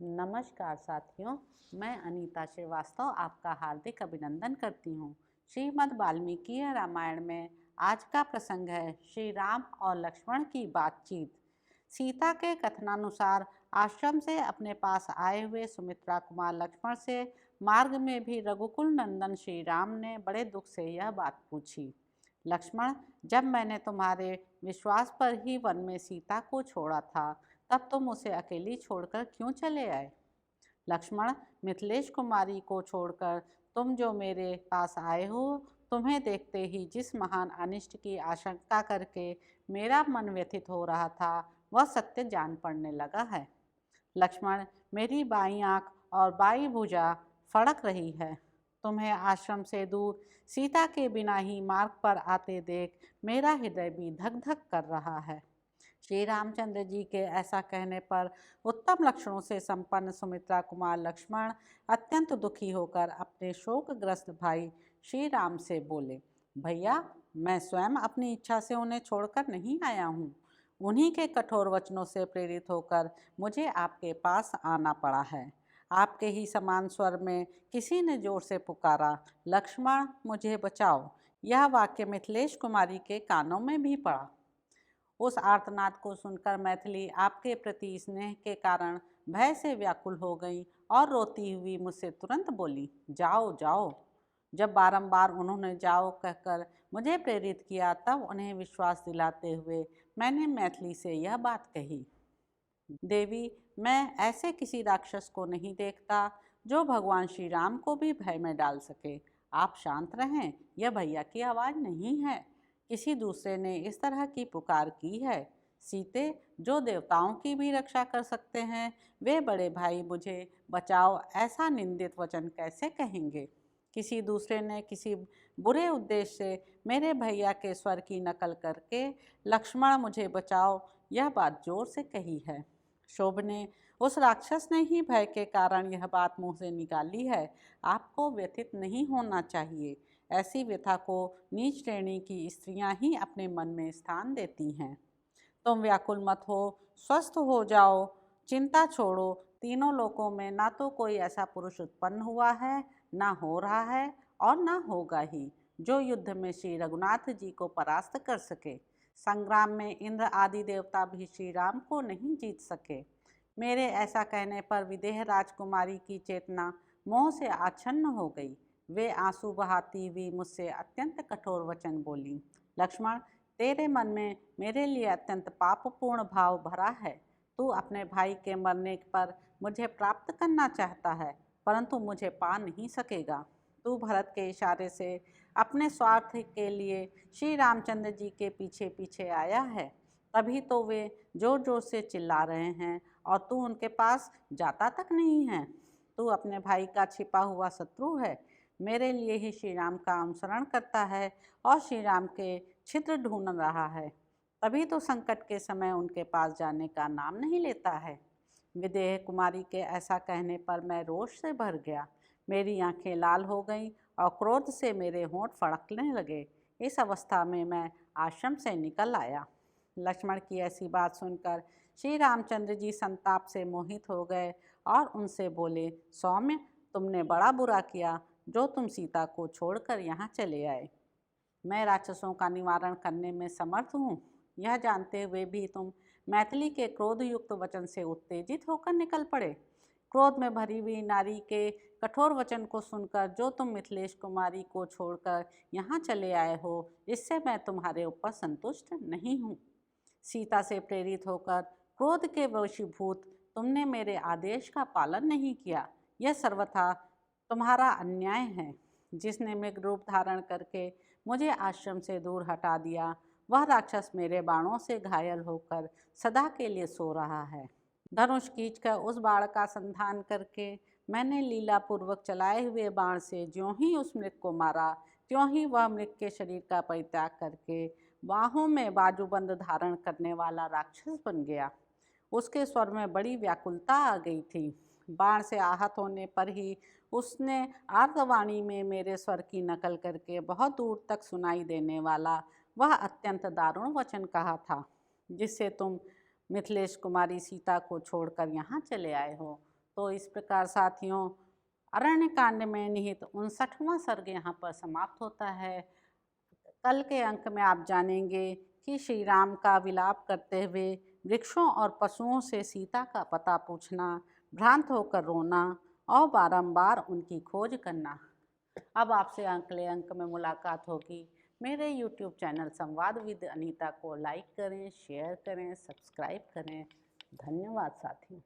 नमस्कार साथियों, मैं अनीता श्रीवास्तव आपका हार्दिक अभिनंदन करती हूँ। श्रीमद् वाल्मीकि रामायण में आज का प्रसंग है श्री राम और लक्ष्मण की बातचीत। सीता के कथनानुसार आश्रम से अपने पास आए हुए सुमित्रा कुमार लक्ष्मण से मार्ग में भी रघुकुल नंदन श्री राम ने बड़े दुख से यह बात पूछी। लक्ष्मण, जब मैंने तुम्हारे विश्वास पर ही वन में सीता को छोड़ा था, तब तुम उसे अकेली छोड़कर क्यों चले आए? लक्ष्मण, मिथिलेश कुमारी को छोड़कर तुम जो मेरे पास आए हो, तुम्हें देखते ही जिस महान अनिष्ट की आशंका करके मेरा मन व्यथित हो रहा था, वह सत्य जान पड़ने लगा है। लक्ष्मण, मेरी बाईं आंख और बाईं भुजा फड़क रही है। तुम्हें आश्रम से दूर सीता के बिना ही मार्ग पर आते देख मेरा हृदय भी धक धक कर रहा है। श्री रामचंद्र जी के ऐसा कहने पर उत्तम लक्षणों से संपन्न सुमित्रा कुमार लक्ष्मण अत्यंत दुखी होकर अपने शोकग्रस्त भाई श्री राम से बोले, भैया, मैं स्वयं अपनी इच्छा से उन्हें छोड़कर नहीं आया हूँ। उन्हीं के कठोर वचनों से प्रेरित होकर मुझे आपके पास आना पड़ा है। आपके ही समान स्वर में किसी ने जोर से पुकारा, लक्ष्मण, मुझे बचाओ। यह वाक्य मिथिलेश कुमारी के कानों में भी पड़ा। उस आर्तनाद को सुनकर मैथिली आपके प्रति स्नेह के कारण भय से व्याकुल हो गई और रोती हुई मुझसे तुरंत बोली, जाओ जाओ। जब बारंबार उन्होंने जाओ कहकर मुझे प्रेरित किया, तब उन्हें विश्वास दिलाते हुए मैंने मैथिली से यह बात कही, देवी, मैं ऐसे किसी राक्षस को नहीं देखता जो भगवान श्री राम को भी भय में डाल सके। आप शांत रहें, यह भैया की आवाज़ नहीं है। किसी दूसरे ने इस तरह की पुकार की है। सीते, जो देवताओं की भी रक्षा कर सकते हैं, वे बड़े भाई मुझे बचाओ ऐसा निंदित वचन कैसे कहेंगे? किसी दूसरे ने किसी बुरे उद्देश्य से मेरे भैया के स्वर की नकल करके लक्ष्मण मुझे बचाओ यह बात जोर से कही है। शोभने, उस राक्षस ने ही भय के कारण यह बात मुंह से निकाली है। आपको व्यथित नहीं होना चाहिए। ऐसी व्यथा को नीच श्रेणी की स्त्रियां ही अपने मन में स्थान देती हैं। तुम व्याकुल मत हो, स्वस्थ हो जाओ, चिंता छोड़ो। तीनों लोकों में ना तो कोई ऐसा पुरुष उत्पन्न हुआ है, ना हो रहा है और ना होगा ही, जो युद्ध में श्री रघुनाथ जी को परास्त कर सके। संग्राम में इंद्र आदि देवता भी श्री राम को नहीं जीत सके। मेरे ऐसा कहने पर विदेह राजकुमारी की चेतना मोह से आच्छन्न हो गई। वे आंसू बहाती हुई मुझसे अत्यंत कठोर वचन बोली, लक्ष्मण, तेरे मन में मेरे लिए अत्यंत पापपूर्ण भाव भरा है। तू अपने भाई के मरने पर मुझे प्राप्त करना चाहता है, परंतु मुझे पा नहीं सकेगा। तू भरत के इशारे से अपने स्वार्थ के लिए श्री रामचंद्र जी के पीछे पीछे आया है, तभी तो वे जोर जोर से चिल्ला रहे हैं और तू उनके पास जाता तक नहीं है। तू अपने भाई का छिपा हुआ शत्रु है, मेरे लिए ही श्री राम का अनुसरण करता है और श्री राम के छिद्र ढूंढ रहा है, तभी तो संकट के समय उनके पास जाने का नाम नहीं लेता है। विदेह कुमारी के ऐसा कहने पर मैं रोष से भर गया। मेरी आंखें लाल हो गईं और क्रोध से मेरे होंठ फड़कने लगे। इस अवस्था में मैं आश्रम से निकल आया। लक्ष्मण की ऐसी बात सुनकर श्री रामचंद्र जी संताप से मोहित हो गए और उनसे बोले, सौम्य, तुमने बड़ा बुरा किया जो तुम सीता को छोड़कर यहाँ चले आए। मैं राक्षसों का निवारण करने में समर्थ हूँ, यह जानते हुए भी तुम मैथिली के क्रोधयुक्त वचन से उत्तेजित होकर निकल पड़े। क्रोध में भरी हुई नारी के कठोर वचन को सुनकर जो तुम मिथिलेश कुमारी को छोड़कर यहाँ चले आए हो, इससे मैं तुम्हारे ऊपर संतुष्ट नहीं हूँ। सीता से प्रेरित होकर क्रोध के वशीभूत तुमने मेरे आदेश का पालन नहीं किया। यह सर्वथा तुम्हारा अन्याय है। जिसने मृग रूप धारण करके मुझे आश्रम से दूर हटा दिया, वह राक्षस मेरे बाणों से घायल होकर सदा के लिए सो रहा है। धनुष खींचकर उस बाण का संधान करके मैंने लीलापूर्वक चलाए हुए बाण से ज्यों ही उस मृग को मारा, त्यों ही वह मृग के शरीर का परित्याग करके बाहों में बाजूबंद धारण करने वाला राक्षस बन गया। उसके स्वर में बड़ी व्याकुलता आ गई थी। बाण से आहत होने पर ही उसने आर्तवाणी में मेरे स्वर की नकल करके बहुत दूर तक सुनाई देने वाला वह अत्यंत दारुण वचन कहा था, जिससे तुम मिथिलेश कुमारी सीता को छोड़कर यहाँ चले आए हो। तो इस प्रकार साथियों अरण्य कांड में निहित 59वां सर्ग यहाँ पर समाप्त होता है। कल के अंक में आप जानेंगे कि श्री राम का विलाप करते हुए वृक्षों और पशुओं से सीता का पता पूछना, भ्रांत होकर रोना और बारंबार उनकी खोज करना। अब आपसे अगले अंक में मुलाकात होगी। मेरे YouTube चैनल संवाद विद अनीता को लाइक करें, शेयर करें, सब्सक्राइब करें। धन्यवाद साथियों।